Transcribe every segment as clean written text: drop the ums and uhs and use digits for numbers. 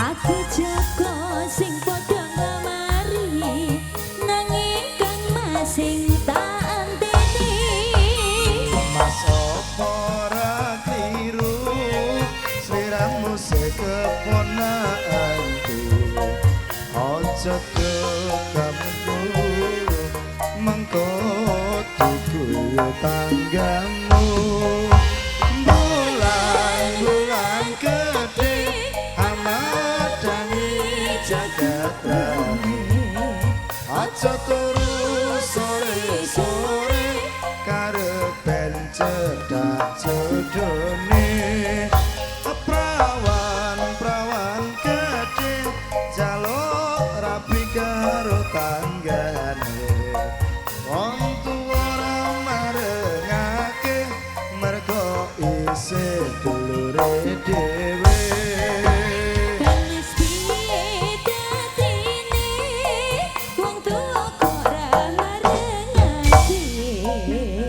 Aku jaga sing padha ngamari nanging kang masing tak anteni. Mas opo ora kliru sliramu sekeponakanku. Aja kekamku mengko diguyu tanggamu. Bulan gede amadani jagat rame. Aja turu sore-sore karepen cedak jodone. Prawan gede jaluk rapi karo tanggane. Wong tuwa ora marengake mergo isih dulure dhewe. Wis piye dadine wong tuwa kok ora marengake.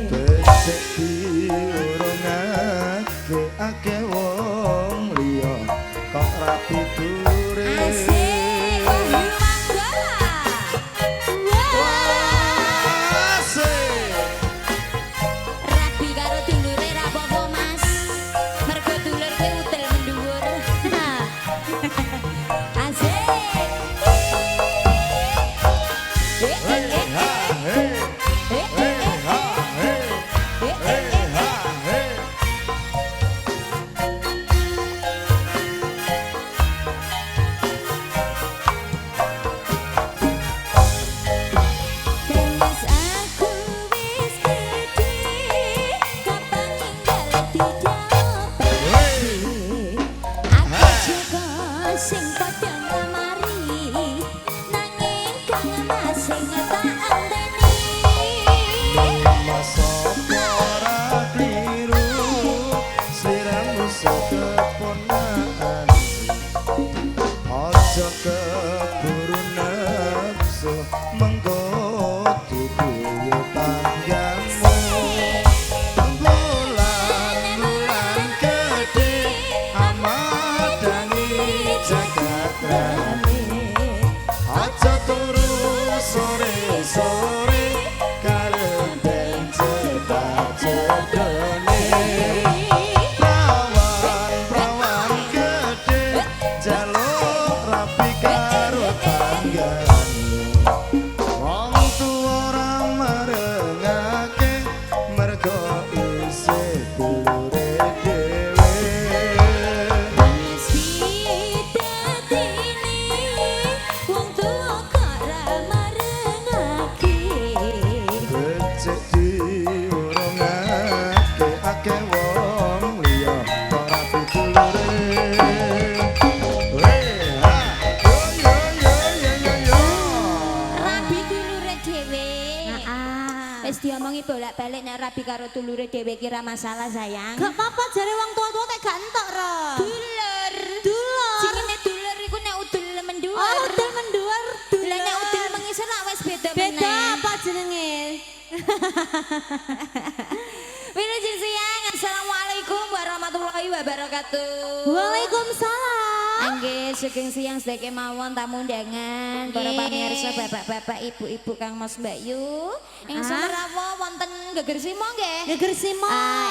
Becik diurungake akeh wong liya kok rapi dulure. Asik Wahyu Manggala. Asik. Rabi karo dulure ra apa-apa Mas. Mergo dulur kowe udel mendhuwur. Asik. Hey ha hey. Hey ha hey. Hey ha hey. Wis aku wis gede kapan ninggal dijawab. Aku juga sing padha ngamari nanging kang masing tak anteni. Mas opo ora kliru sliramu sekeponakanku. Aja keburu nafsu mengko diguyu tanggamu. Bulan gede amadani jagat rame. Aja turu sore-sore karepen cedak jodone. Prawan gede jaluk rapi karo tanggane. Wong tuwa ora marengake mergo isih dulure dhewe. Wis piye dadine wong tuwa kok ora marengake. Becik diurungake akeh wong liya kok rapi dulure. Hey ha yo yo yo yo yo yo. Rabi dulure dhewe. Heeh. Wis diomongi bolak-balik nek rabi karo dulure dhewe kira masalah sayang. Gak apa-apa jare wong tua-tua tek gak entok ro. Dulur. Dulur. Jenenge dulur iku nek udel mendhuwur. Oh, udah menduar Lah nek udel mengisor lak wis beda meneh. Beda apa jenenge? Wilujeng siang. Assalamualaikum warahmatullahi wabarakatuh. Waalaikumsalam. Nggih, sugeng siang sedaya mawon tamu undangan para pamirsa bapak-bapak, ibu-ibu, Kang Mas Mbak Yu. Ing semerawa wonten Geger Simo nggih. Geger Simo.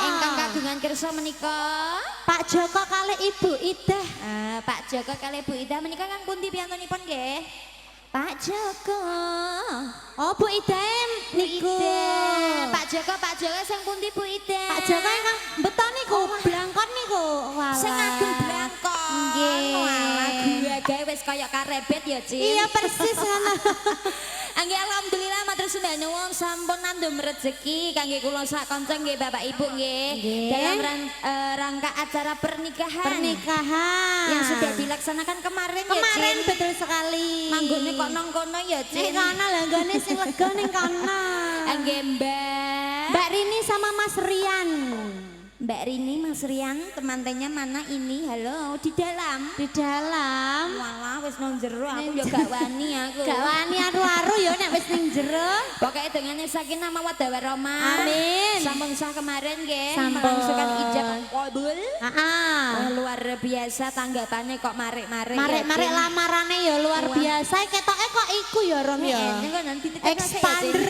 Ingkang kagungan kersa menika Pak Joko kali Ibu Ida. Pak Joko kalih Bu Ida menika kang pundi piyantunipun nggih? Pak Joko. Oh, Bu Ida niku. Pak Joko sing pundi Bu Ida? Pak Joko ingkang beton niku, blangkon niku. Walah. Sing ageng blangkon. Nggih. Walah, gawe wis kaya karebet ya, Cin. Iya persis ngono. Nggih alhamdulillah matur sembah nuwun sampun nandhum rezeki kangge kula sak kanca nggih Bapak Ibu nggih. Nggih. Dalam rangka acara pernikahan. Pernikahan. Yang sudah dilaksanakan kemarin, ya, Kemarin Cin. betul sekali. Manggone kok nang kono ya, Ning Cin. kono lho nggone sing lega ning kono. Nggih, Mbak. Mbak Rini sama Mas Rian. Mbak Rini, Mas Rian, temantennya mana ini? Halo, di dalam. Di dalam. Walah, wis nang jero aku ya gak wani aku. Gak wani aru-aru ya nek wis ning jero. Pokoknya dengan sakinah mawaddah warahmah. Amin. Sampun sah kemarin nggih, Sampun. melangsungkan ijab qabul. Heeh. Wah, luar biasa tanggapannya kok marik-marik. Marek-marek lamarane ya luar Wah. biasa. Ketoke kok iku ya Rom ya. Ini kok nanti tekan Expander.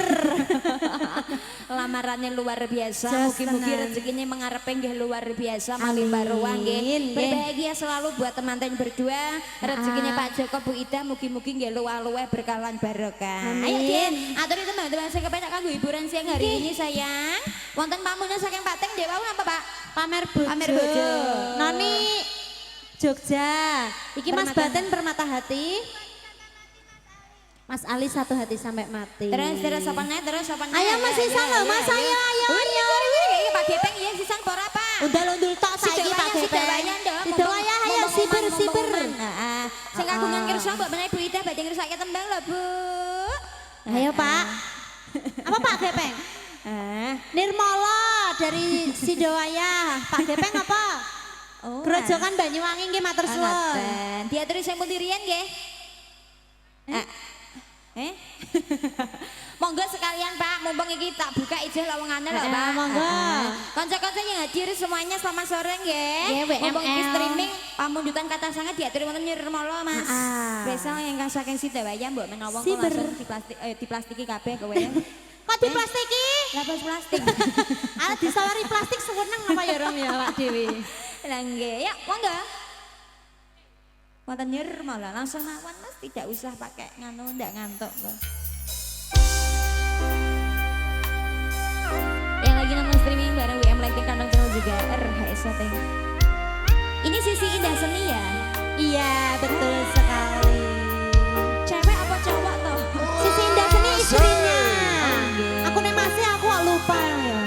Lamarannya luar biasa. Just Mugi-mugi tenan. rezekinya mengarepe nggih luar biasa, Amin. makin baruah nggih. Nggih. Berbahagia selalu buat teman-teman berdua. Rezekinya Pak Joko, Bu Ida, mugi-mugi nggih luweh-luweh berkalan barokah. Amin. Ayo Din, aturi teman-teman sing kepenak kanggo hiburan siang hari ini sayang. Wonten pamunya saking Pak Teng Dewa napa Pak? Pamer bojo. Pamer bojo. Noni Jogja. Iki Mas Permata. Baten permata hati. Mas Ali satu hati sampai mati. Terus sopan naik, terus sopan Ayo Mas Sisan loh, Mas ayo. Ini Pak Gepeng iya Sisan pora Pak. Undal-undul tok saiki Pak Gepeng. Sidowaya ayo siber. Heeh. Sing kagungan kersa mbok menawi Bu Ida badhe ngersake tembang lho, Bu. Ayo Pak. Apa Pak Gepeng? Nirmala dari Sidowaya. Pak Gepeng apa? Oh. Grojogan Banyuwangi nggih matur suwun. Ngoten. Diaturi sing pundi riyen nggih? Monggo sekalian Pak, mumpung iki tak buka ijazah lowongane lho Pak. Monggo. Kanca-kanca yang hadir semuanya selamat sore nggih. Nggih, WML. Mumpung iki streaming pamundutan kata sangat diaturi wonten Nirmala Mas. Spesial yang saking Sidowaya mbok menawa kok Siber. langsung diplastiki kabeh kowe. Kok diplastiki? Lah pas plastik. Ala disawari plastik seneng apa ya Rom ya Pak Dewi. Lah nggih, ya monggo. Wonten Nirmala langsung mawon Mas, tidak usah pakai nganu ndak ngantuk kok. Yang lagi nonton streaming bareng WM Lighting Kandang Channel juga RHSOT. Ini sisi indah seni ya? Iya betul sekali. Cewek apa cowok toh? Sisi indah seni istrinya. nggih. Aku nek masih aku kok lupa ya.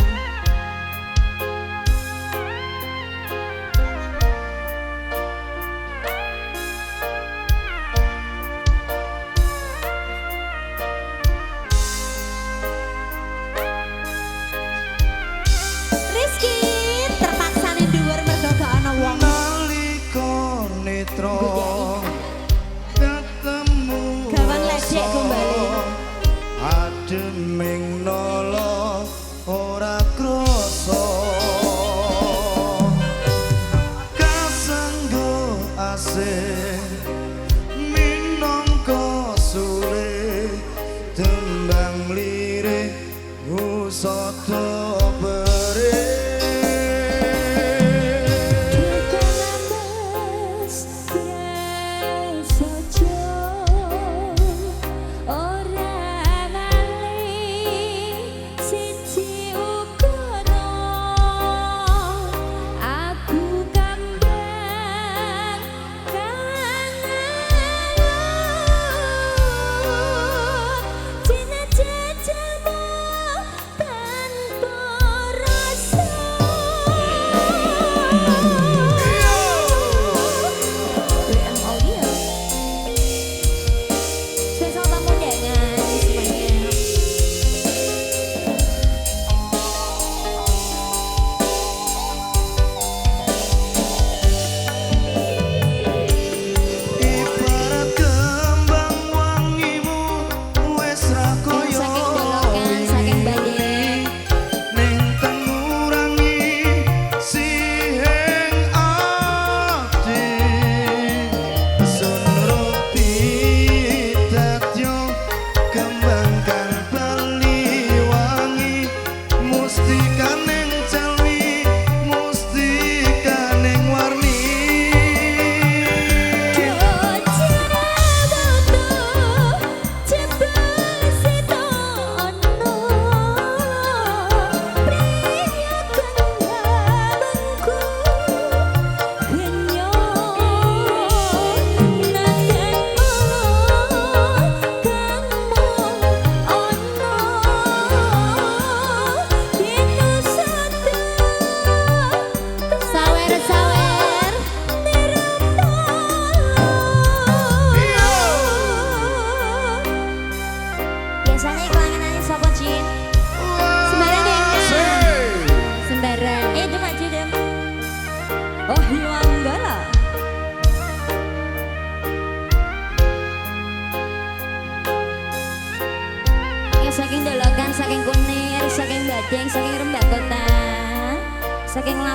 Rizky terpaksa nih dhuwur mergo gak ana wong. Nalika netra ketemu Gawan ledek kembali. ademing nolo ora krasa kasanggo asih minangka sule tembang lirik usata bere Aku kambang kangen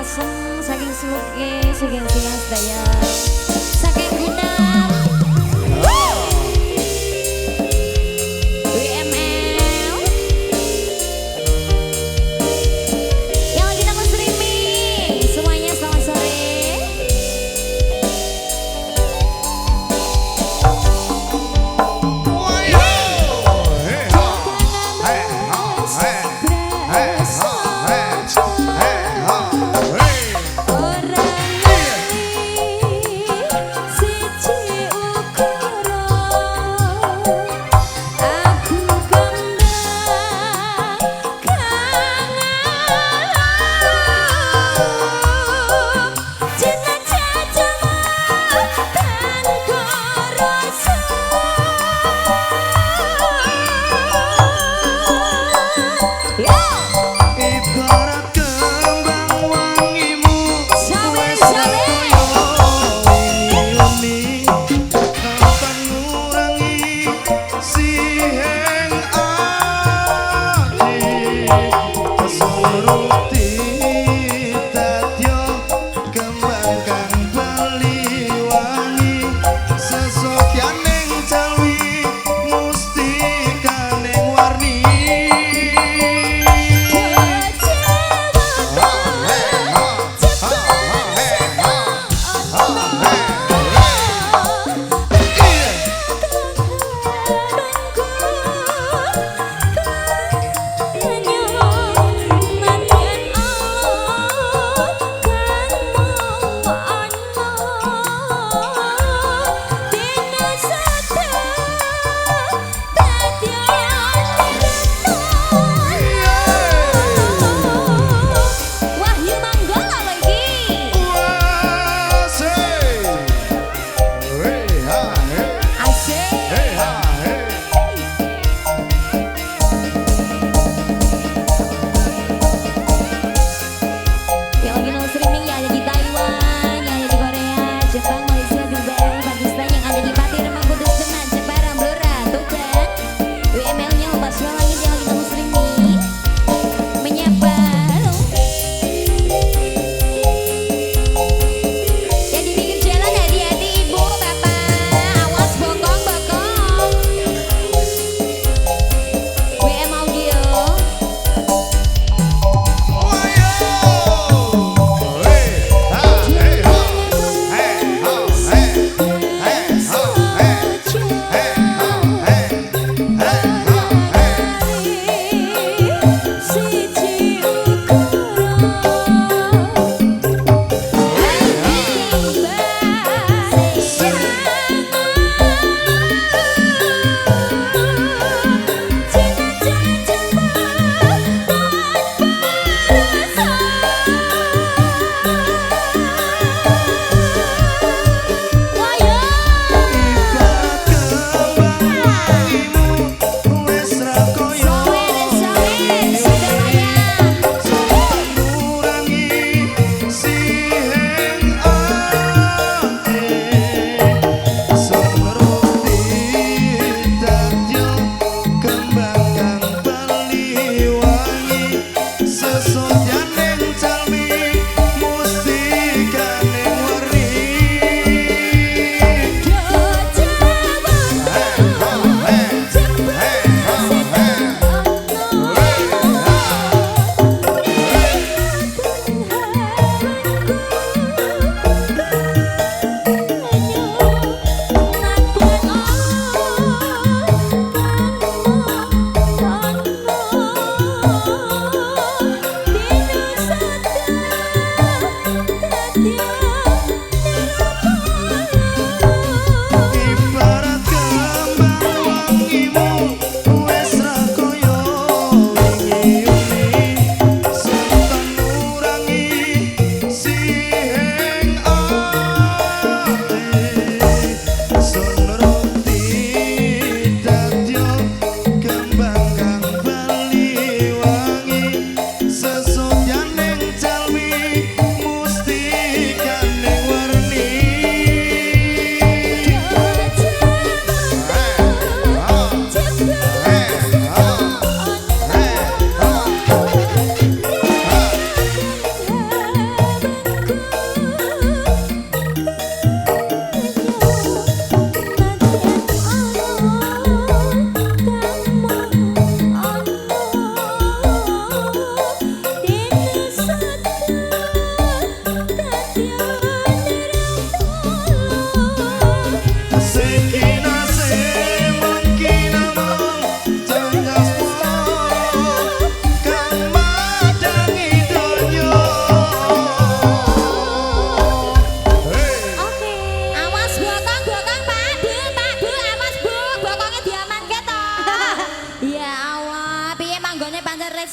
Lasem saking Sluke, saking Sedaya, saking Gunar, WML, yang lagi nonton streaming, semuanya selamat sore.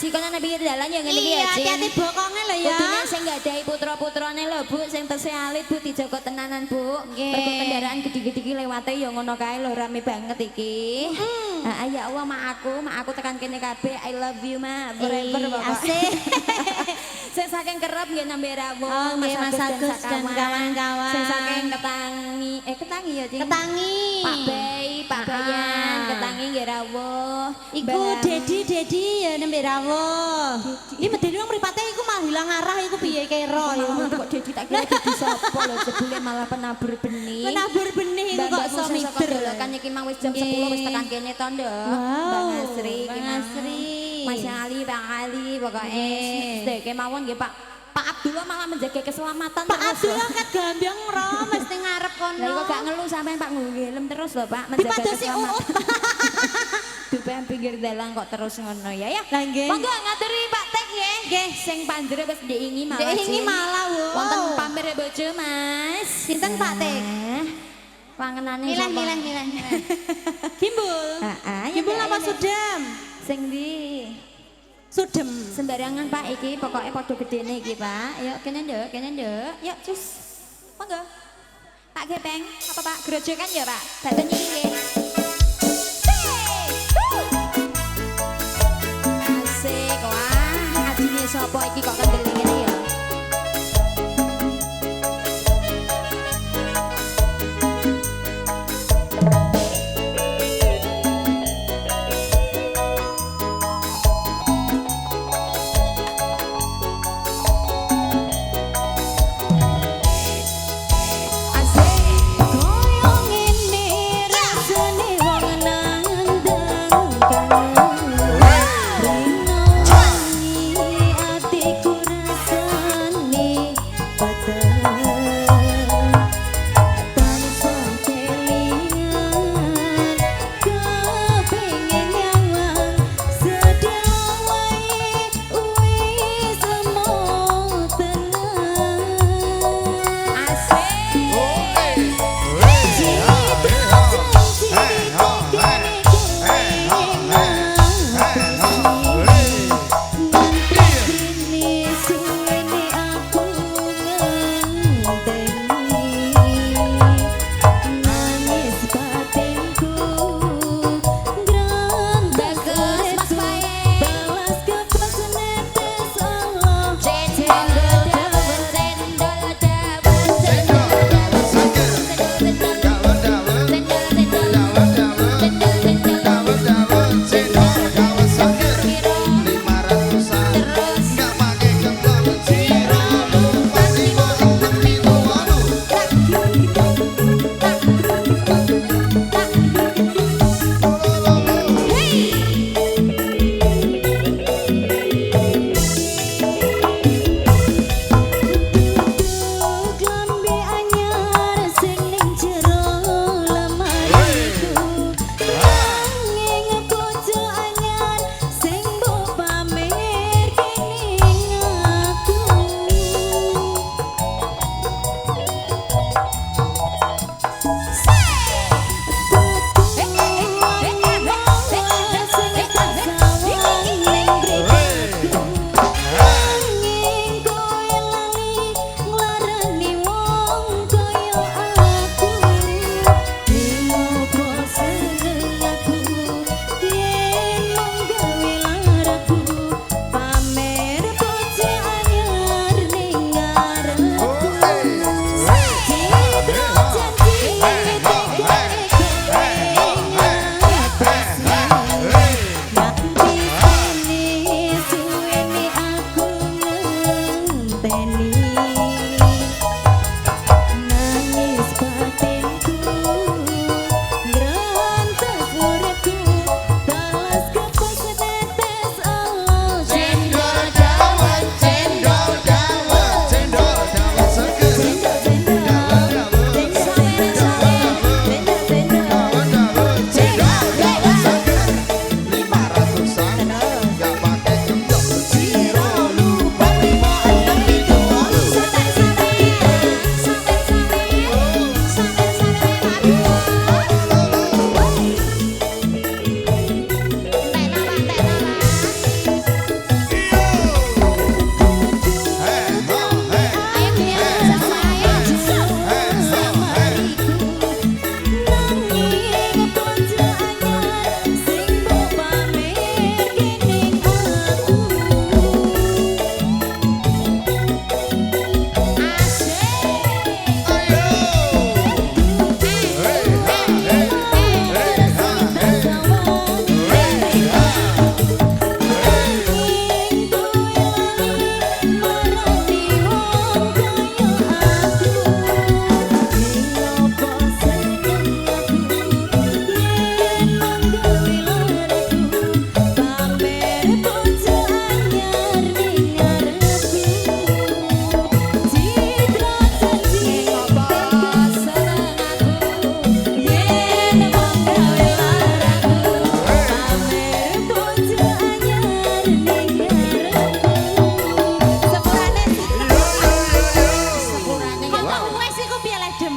ngaji kono nang pinggir dalan ya ngene iki Iya, ya, Cing. hati-hati bokonge lho ya. Kudune sing gadahi putra-putrane lho, Bu, sing tesih alit Bu dijaga tenanan, Bu. Nggih. Mergo kendaraan gede-gede iki lewate ya ngono kae lho, rame banget iki. Heeh, ya Allah, mak aku tekan kene kabeh. I love you, Mak. Forever pokok. Asik. Sing saking kerep nggih nembe rawuh, Oh, nggih, Mas Agus dan kawan-kawan. Sing saking ketangi ya, Cing. Ketangi. Pak Bay, Pak Bayan, ketangi nggih rawuh. Iku Mbak- Dedi ya nembe rawuh. Iki medeni wong mripate iku malah hilang arah iku piye kira ya. Malah kok Dedi tak kira Dedi sapa lho jebule malah penabur benih. Menabur benih iku kok iso miber. Kan iki mang wis jam 10 wis tekan kene to, Nduk. Bang Asri iki Bang mang. Asri. Mas Ali, Bang Ali pokoke. Dek kemawon nggih Pak. Pak Abdullah malah menjaga keselamatan Pak terus. Abdullah ket gambang ro mesti ngarep kono. Lah kok gak ngeluh sampean Pak nganggo helm terus lho Pak menjaga Dipadosi keselamatan. uut. Dupen pinggir dalan kok terus ngono ya ya. Lah nggih. Monggo ngaturi Pak Tek ya. Nggih, sing pandhere wis diingi malah. Diingi Cing. malah, wo. Wonten pamer bojo, Mas. Sinten Pak Tek? Pangenane Milih sapa? milih. Gimbul. Heeh. Gimbul apa Sudem? Sing ndi? Sudem. Sembarangan Pak iki, pokoknya padha gedene iki Pak. Yuk kene nduk, Yuk cus. Monggo. Pak Gepeng, apa Pak? Grojokan ya Pak? Daten iki nggih. Asik, wah, adine sapa iki kok kendel ngene ya? Asik. Koyo ngene rasane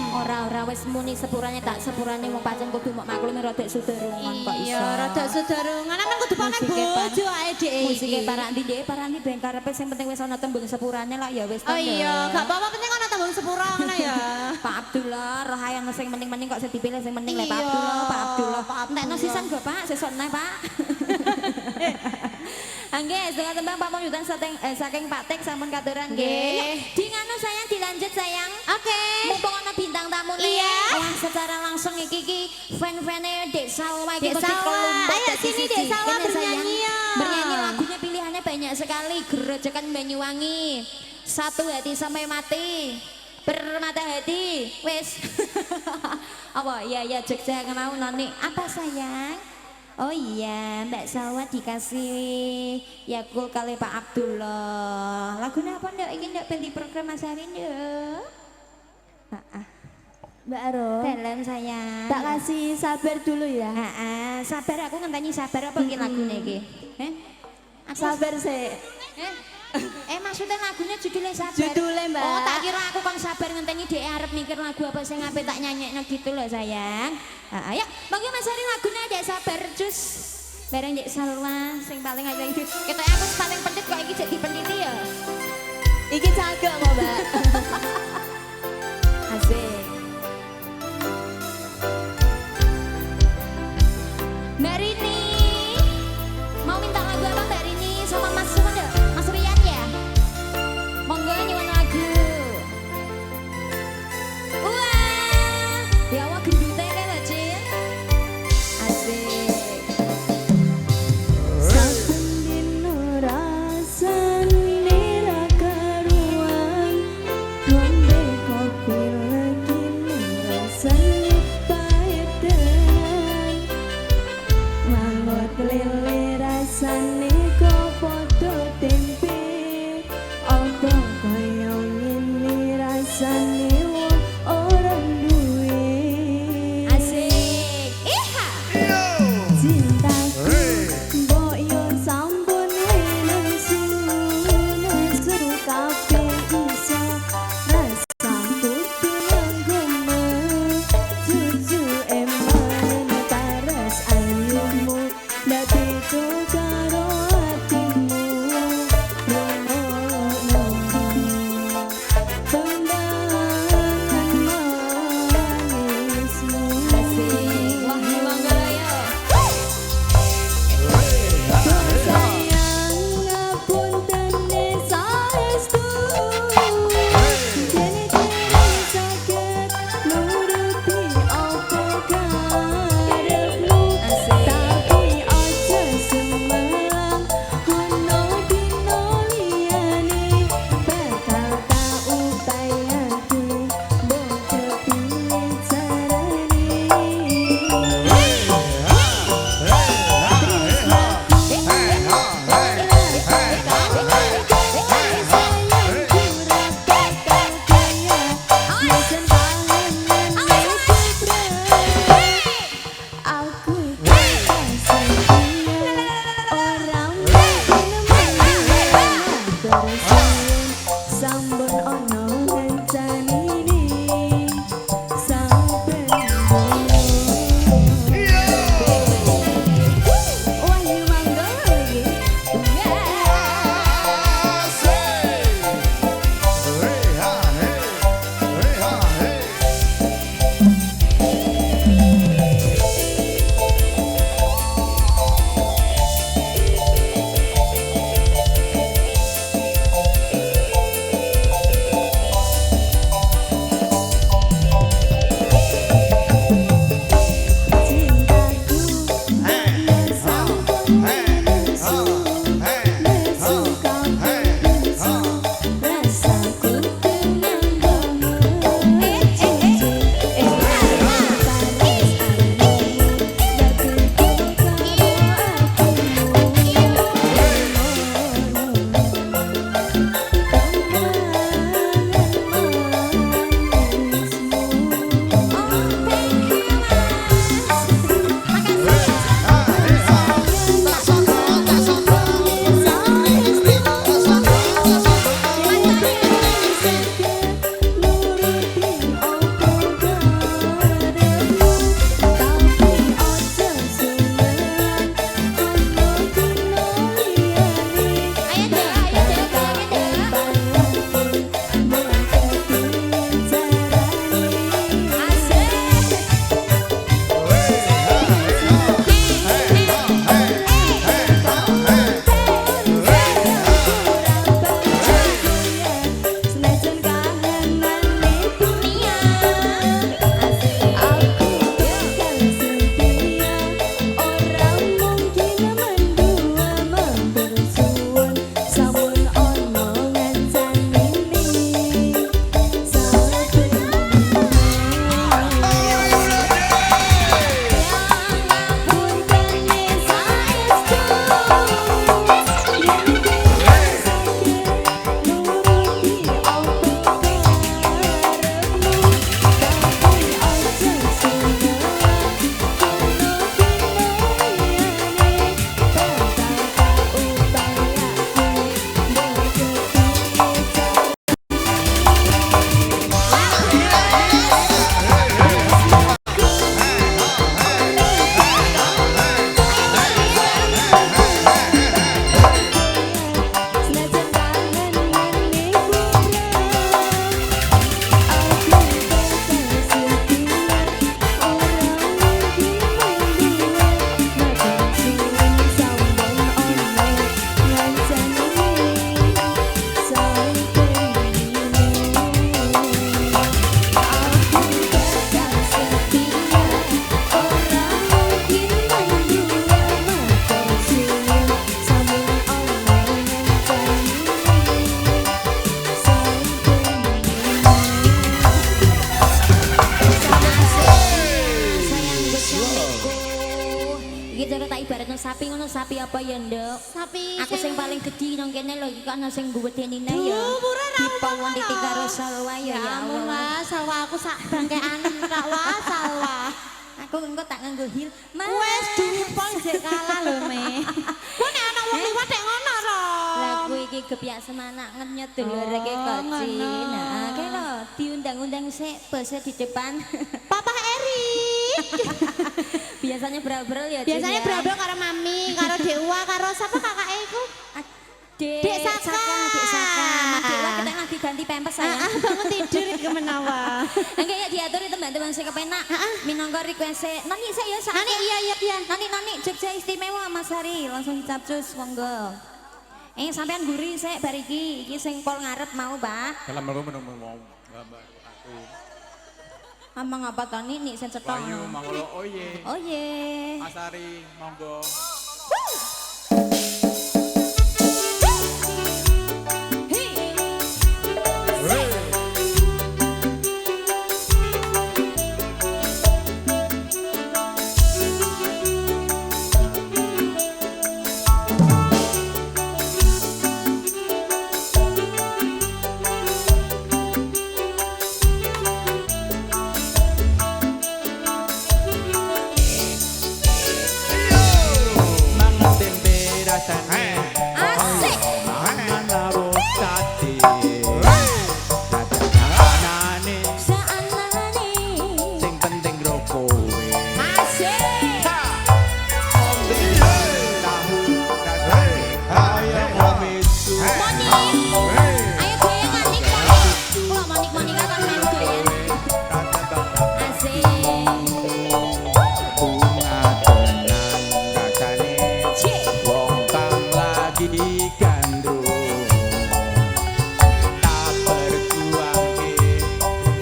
Ora wis muni sepurane tak sepurane wong pancen kudu mok maklumi rada sudarungan kok iso. Iya, rada sederungan nang kudu pamit Musike bojo ae Dek iki. Musike parandi ben karepe sing penting wis ana tembung sepurane lah ya wis to. Oh iya, gak apa-apa penting ana tembung sepura ngono ya. Pak Abdullah, roh hayang sing penting-penting kok sing dipilih sing penting le Pak Iya, Abdullah, Pak Abdullah. Pak Abdullah. Entekno sisan go Pak, sesone Pak. Angge, setengah tembang pamunjutan saking Pak Tek sampun katuran nggih. Nggih. Di nganu sayang dilanjut sayang. Oke. Mumpung ana bintang tamu nih. Iya. Wah, secara langsung iki fan-fane Dek Salwa iki Dek mesti Salwa. kelumpuk Ayo dadi sini, siji. Dek Salwa, Kene, sayang. bernyanyi ya. Bernyanyi lagunya pilihannya banyak sekali. Gerojokan Banyuwangi. Satu hati sampai mati. Bermata hati. Wes. Apa? Ya Jogja mau noni. Apa sayang? Oh iya, Mbak Salwa dikasih Yakul kali Pak Abdullah. Lagunya apa ndak? Iki ndak beli program Mas Arin ndak? Mbak Aro, Dalam sayang. tak kasih sabar dulu ya. Sabar aku ngenteni sabar apa iki lagune iki? Aku Sabar sih. maksudnya lagunya judulnya sabar. Judulnya, Mbak. Oh, tak kira aku kon sabar ngenteni dhek arep mikir lagu apa sing apik tak nyanyekno gitu loh sayang. Ayo, bagi Mas Ari lagunya ada sabar jus. Bareng Dek Salwa sing paling aja iki. Ketok aku paling pendit kok iki jadi penditi ya. Iki cagak kok, Mbak. Asik. Mbak Rini, mau minta lagu apa Mbak Rini sama Mas Suman ya? Mas Rian ya? Monggo nyuwun lagu. Wah, ya wah gendute kae Mbak Cin. Asik. Saben dino rasane ra karuan, ngombe kopi lagi ibaratno sapi ngono, sapi apa ya, Nduk? Sapi Aku sing paling gedhi nang kene lho iki ana sing ngguwedeni ya. Dhuwure ra Dipawon titik karo salwa ya Ya ya ampun, Allah. Mas, salwa aku sak bangkeanem kak wah salwa. Aku engko tak nganggo hil. Wes dhuwur pol jek kalah lho, Me. Ku nek ana wong liwat nek ngono ro. Lah kuwi iki gepiak semangat ngenyet dulurke koci. ngono. Nah, kene lho diundang-undang sik bose di depan. Papa Erik. Biasanya brabel ya. Cin, Biasanya ya. brabel karo Mami, karo Dewa, karo sapa kakake iku? Dek Saka. Dek Saka. Mak Dewa kita lagi ganti pempes saya. Bangun tidur iki menawa. Enggak ya diatur itu teman-teman sing kepenak. Minangka request Nani saya ya sak. Nani iya. Nani Jogja istimewa Mas Hari langsung dicapcus monggo. Sampean guri sik bar iki sing pol ngarep mau, Pak. Dalam aku mau gambar aku. Amang apa to nik sing cetok. Bayu mangolo oye. Oh ye. Asari monggo. Mangan tempe rasane. Asik. Mangan lawuh sate. Dadanane Saanane. sing penting ro kowe. Asik. Tahu rasane kaya momitsu. Monik. Ayo goyang Monik Monik. Kula Monik akan main goyang. Asik. Bunga tenan rasane Cik. wong kang lagi gandrung tak berjuangke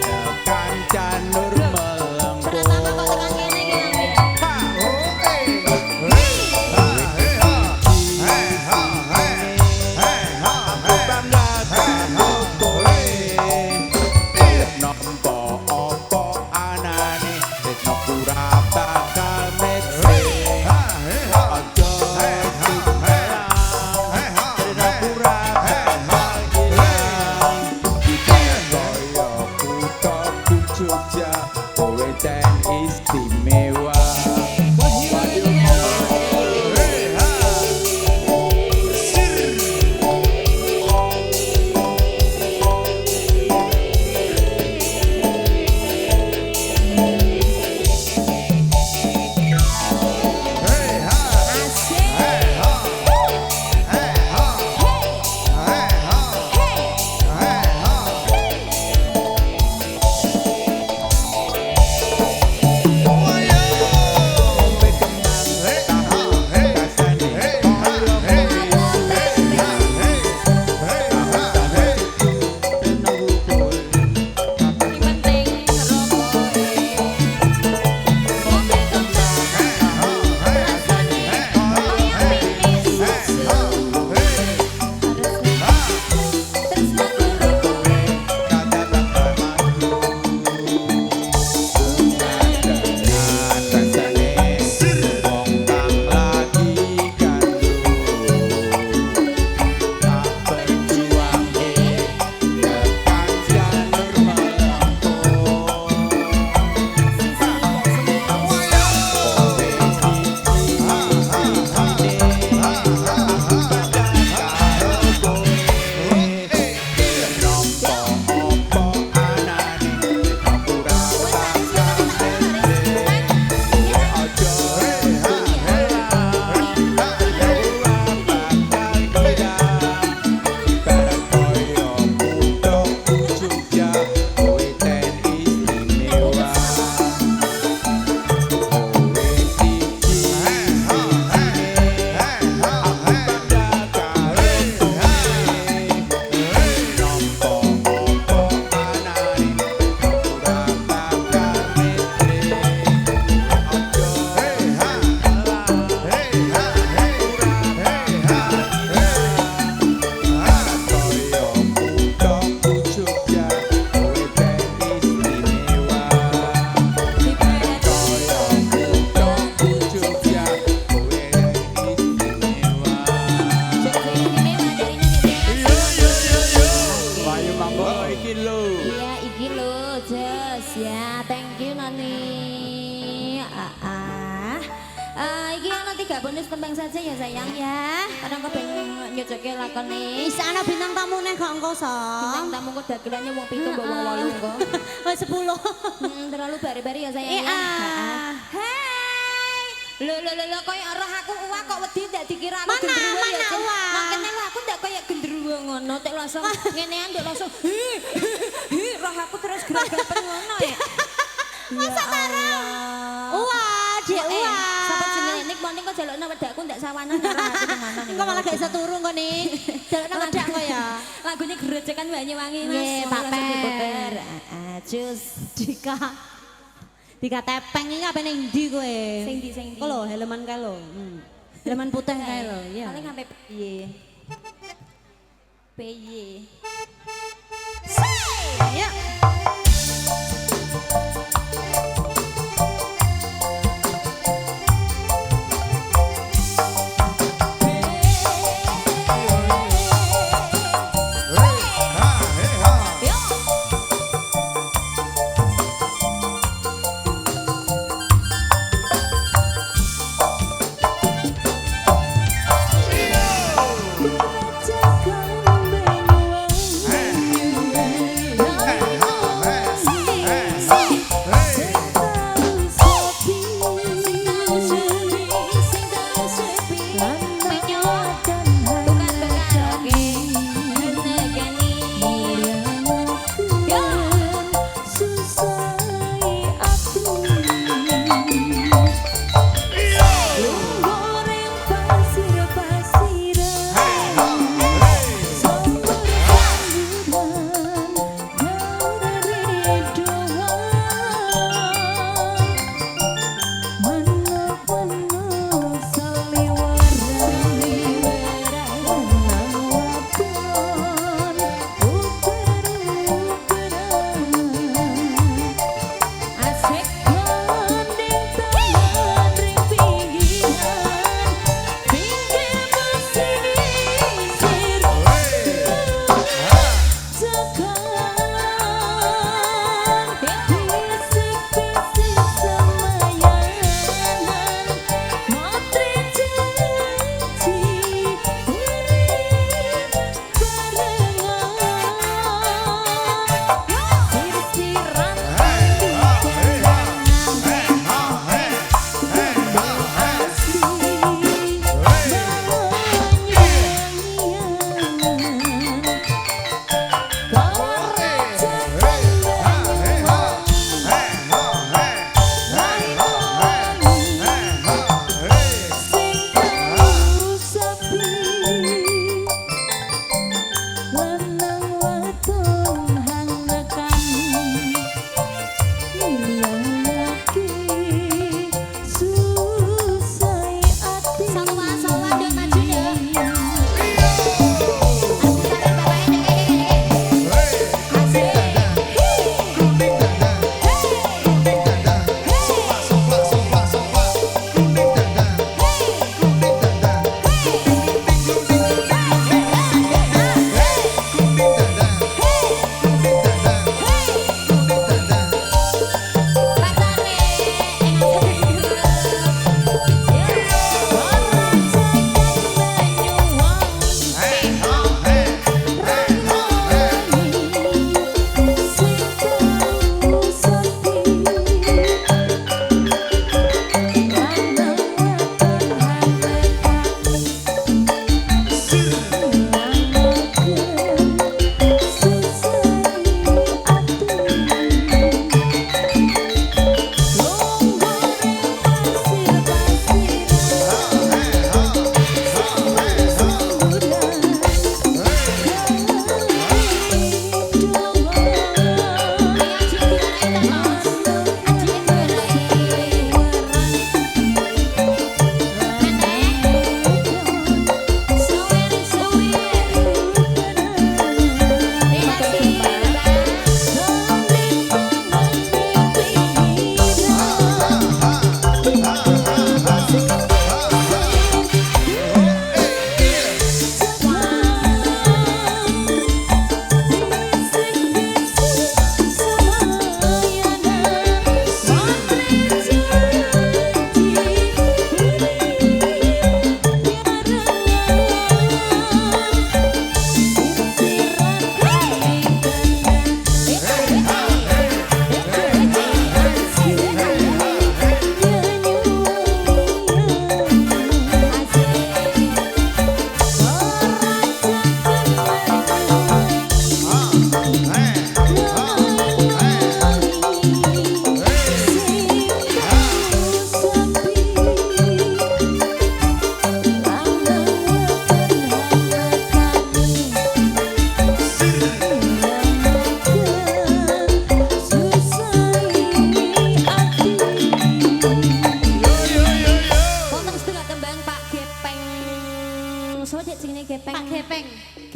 tekan janur melengkung. Pertama kok tekan kene iki nang Aku bangga karo kowe. Nampa apa anane tresno pura bakal mekse. Aja hilang, tresno pura bakal hilang. Kaya kuthaku Jogja, kowe ten istimewa. Asik. gak bonus tembang saja ya sayang. Ya. Kadang kau pengen nyocoke lakone. Bisa ana bintang tamu nih kok engko so. Bintang tamu kok dagelannya wong 7 mbok wong 8 kok. Oh 10. Terlalu bari-bari ya sayang. Iya. Ya. Hai. Lho koyo roh aku uwak kok wedi ndak dikira aku Mana, gendruwo ya. mana Cen. uwak? Makane lho aku ndak koyo gendruwo ngono tek langsung ngenean ndek langsung roh aku terus gerak-gerak ngono ya. Masa Tara? Wah, Dek wah. Sampai jenenge Nik mending kok jalukna wedakku ndak sawanan karo aku temenan iki. Engko malah gak iso turu kok nih. Jalukna wedak kok ya. Lagune gerejekan Banyuwangi Mas. Nggih, tak Langsung diputer. per. Cus. Dika tepeng iki apa ning ndi kowe? Sing ndi, sing ndi? Kok lho helman kae lho. Helman putih kae lho, iya. Paling sampai piye? Piye? Ya. Hei ha hei ha. Yo. Hei ha.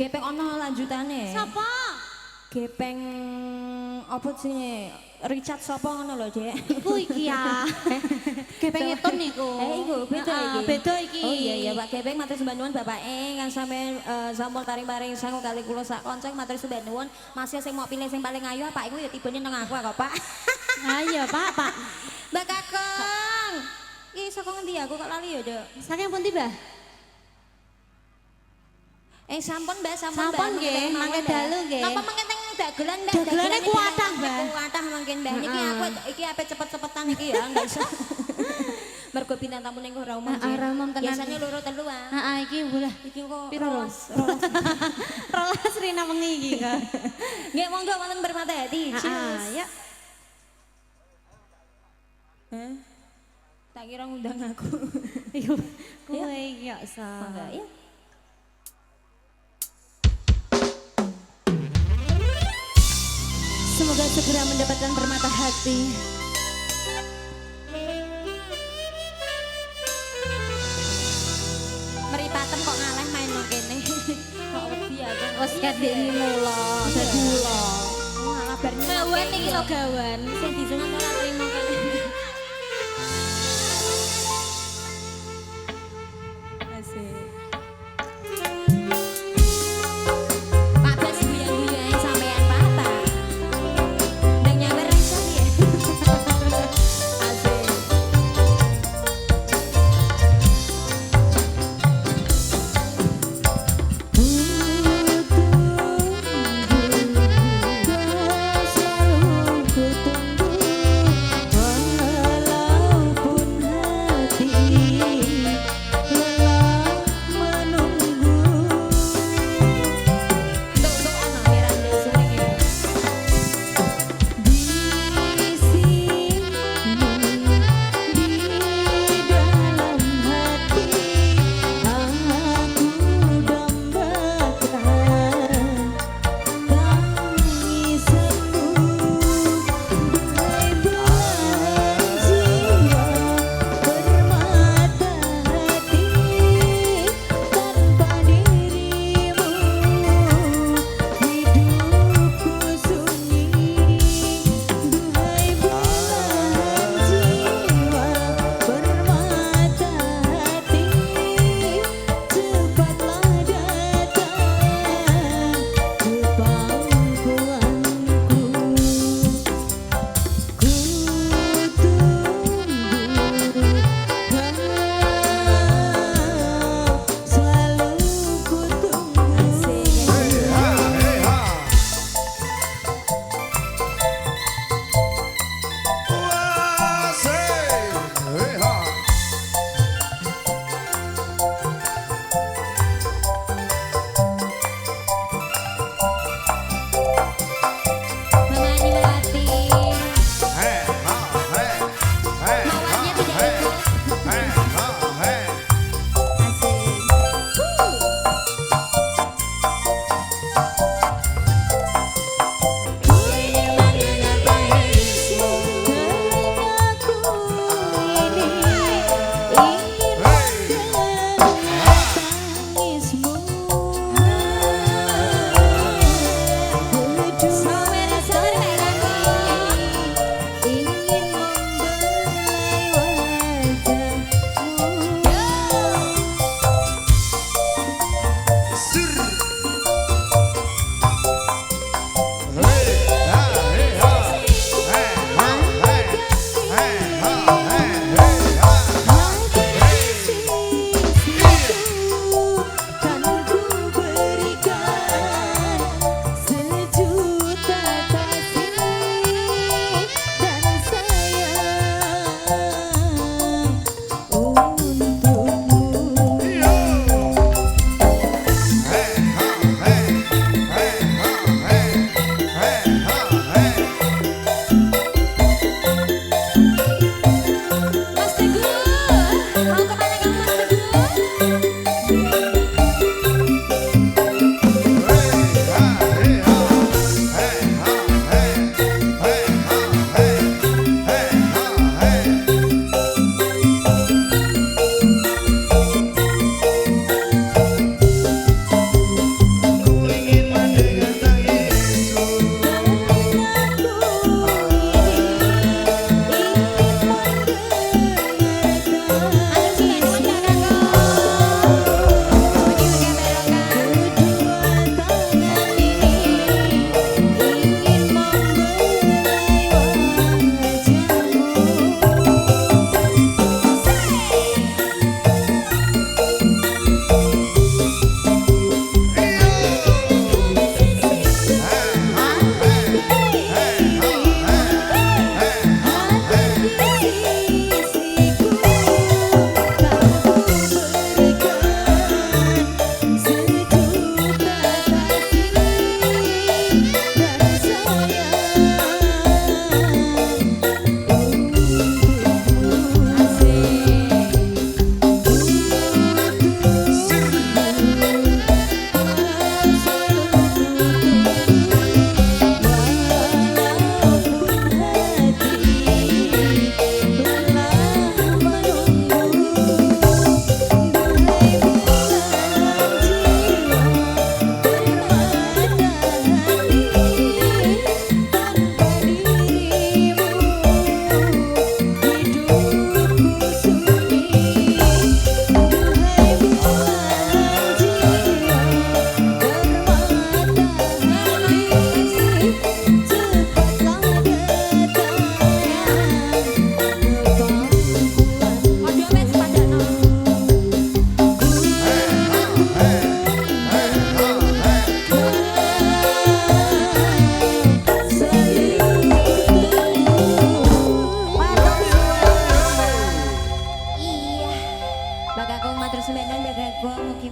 Gepeng ono lanjutane. Sapa? Gepeng apa sih? Richard sapa ngono lho, Dek. Iku iki ya. Gepeng etun niku. Iku beda Heeh, iki. Beda iki. Oh iya iya Pak Gepeng matur sembah nuwun bapake kan sampean sampun taring-paring sangu kali kula sak konceng matur sembah nuwun. Masih sing mau pilih sing paling ayu Pak iku ya tibane nang aku kok, Pak. Ayo, Pak, Pak. Mbak Kakang. Iki saka ngendi aku kok lali ya, Dek? Saking pun tiba? Sampun Mbak, sampun Mbak. Sampun nggih, mangke dalu nggih. Napa mangke teng dagelan Mbak? Dagelane Dagelane kuatah, Mbak. Kuatah mangke Mbak. Niki aku iki ape cepet-cepetan iki ya, enggak iso. Mergo bintang tamu ning ora umum. Ora umum tenan. Biasane loro telu ah. Heeh, iki boleh. Iki kok Piro, Ros? rolas. Rolas rina wengi iki kok. Nggih monggo wonten bermata hati. Cheers. Ya. Hah? Tak kira ngundang aku. Iku kowe iki ya sa. Mangga ya. Semoga segera mendapatkan permata hati. Meripaten kok ngalah main nang kene. Kok wedi aku. Wes kadene mulo, dadi mulo. Ngalah barnya. Gawan iki lho gawan. Sing disunat ora trimo kene. Asik. Pak Bas guyon-guyon sampean Pak. Ndang nyawer ra iso piye? Asik. Selalu ku tunggu.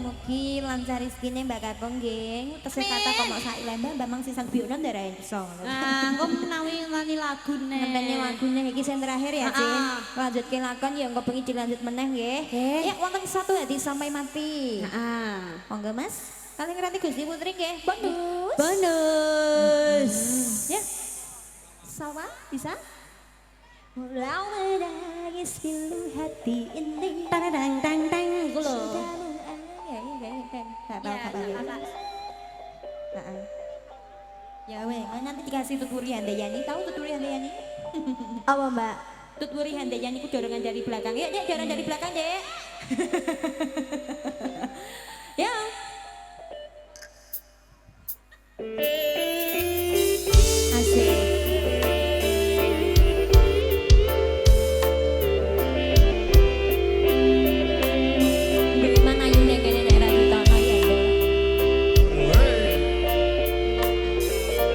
mugi lancar rezekine Mbak Kakung nggih. Tesih kata kok mok sak lembah Mbak mang sisang biono ndarae iso. Nah, engko menawi nani lagune. Ngenteni lagune iki sing terakhir ya, Cin. Lanjutke lakon ya engko pengen dilanjut meneh nggih. Ya wonten satu hati sampai mati. Heeh. Monggo Mas. Kali ngerti Gusti Putri nggih. Bonus. Bonus. Ya. Salwa bisa? Walau menangis pilu hati ini. Tang tang tang iku lho. Ya weh, nanti dikasih tuturi Handayani. Tahu tuturi Handayani? Apa Mbak? Tuturi Handayani ku dorongan dari belakang. Yuk, Dek, dorong dari belakang, Dek. Ya. Asik. Bagaimana ayune kene nek ra ditono ya, Nduk?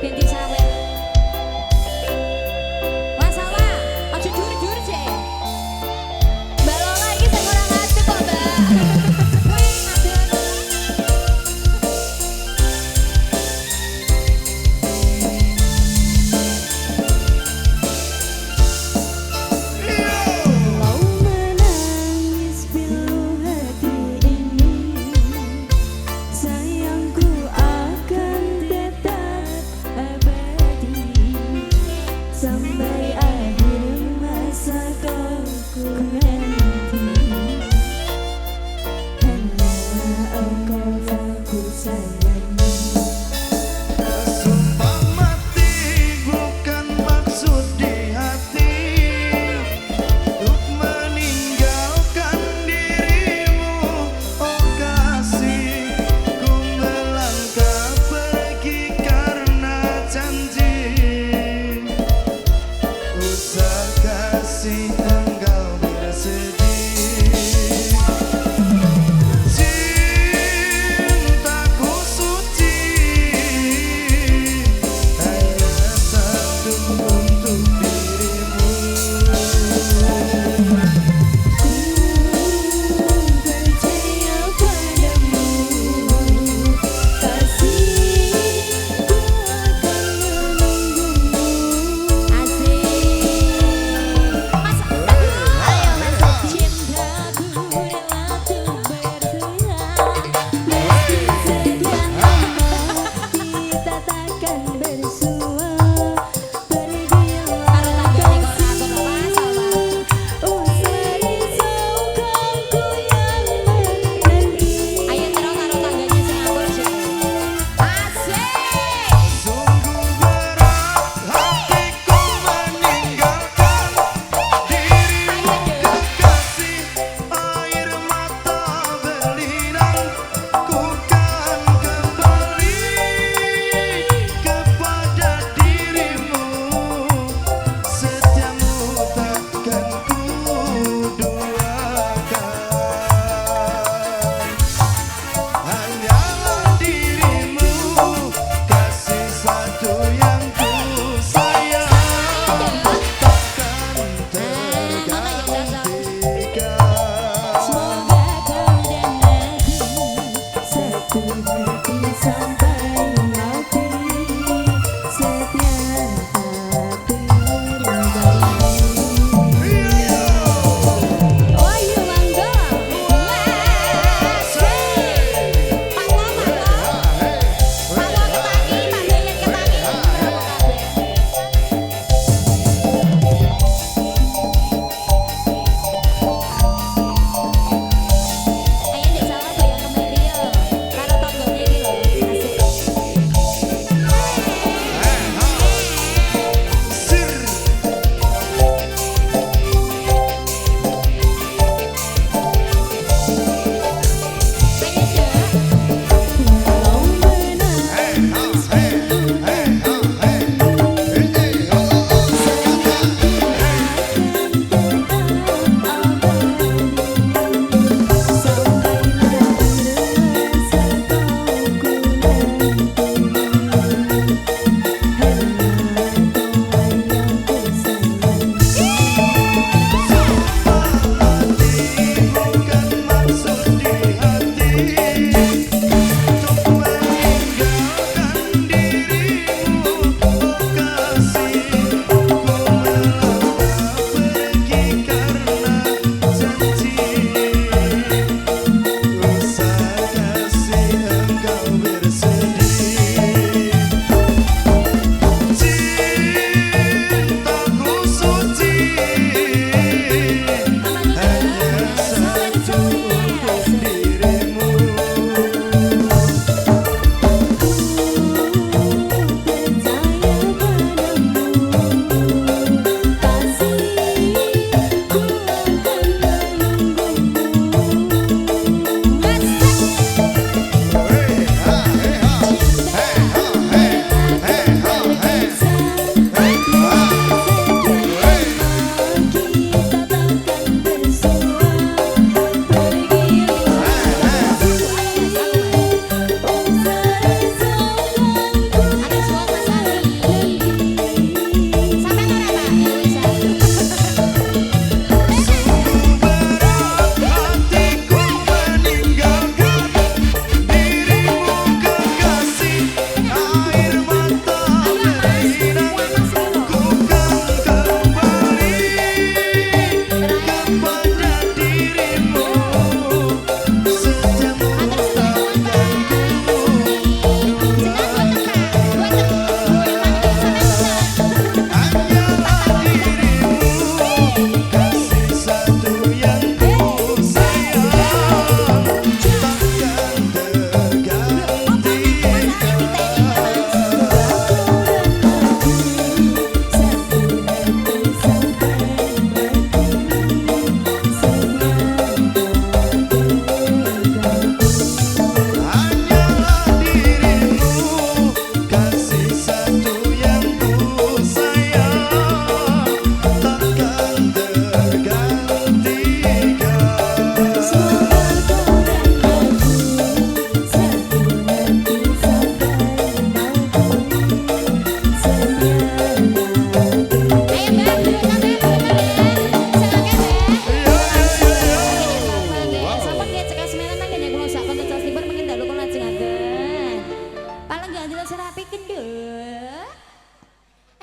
Binti sawer. Masalah, aja jur-jur sih. Mbak Lola iki sing ora ngadeg kok, Mbak. Wih, ngadeg. Mau menangis pilu hati ini, sayangku akan tetap abadi sampai akhir masa kau ku nanti. Hanya engkau aku sayangi. Sumpah mati bukan maksud di hati untuk meninggalkan dirimu, oh kasih. Ku melangkah pergi karena janji, usah kasih engkau bersedih. Cintaku suci hanya satu untuk dirimu. Percaya padamu, kasih ku akan menunggumu. Asik. Mas, ayo Mas. Cintaku rela untuk berjuang, meski sekian lama kita takkan bersua. Pergilah Karo tanggane kok kasih, ngatur Mas, Salwa. usai risaukanku yang menanti. Ayo terus karo tangganya sing ngatur sih. Asik. Sungguh berat hatiku meninggalkan dirimu, kekasih. Air mata berlinang, ku kan kembali kepada dirimu. Setiamu takkan ku duakan, hanyalah dirimu, kasih satu yang ku sayang, takkan tergantikan. Semoga kau dan aku satu hati sampai